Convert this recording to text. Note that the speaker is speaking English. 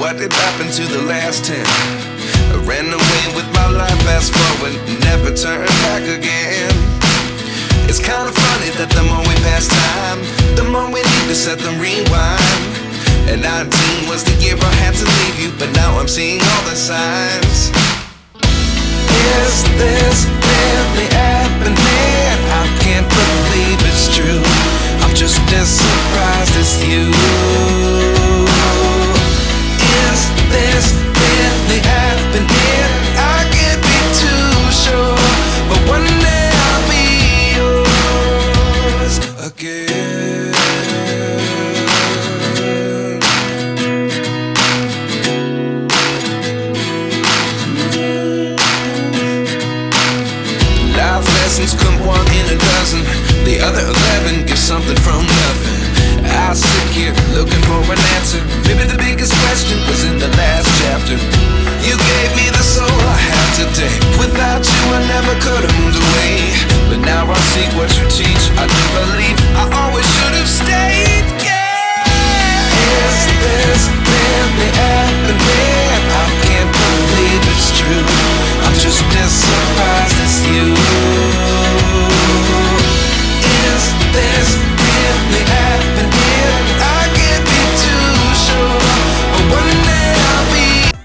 what did happen to the last 10? I ran away with my life, fast forward, never turn back again. It's kind of funny that the more we pass time, the more we need to set them rewind. And 19 was the year I had to leave you, but now I'm seeing all the signs. Is this really happening? I can't believe it's true. I'm just as surprised as you. Is this really happening? I can't be too sure, but one day I'll be yours again. Life lessons come one in a dozen. The other 11 get something from nothing. I sit here looking for an answer. Maybe the biggest question was in the last chapter. You gave me the soul I have today. Without you I never could have moved away. But now I see what you teach. I do believe I always should have stayed. Yeah. Is this really happening? I can't believe it's true. I'm just as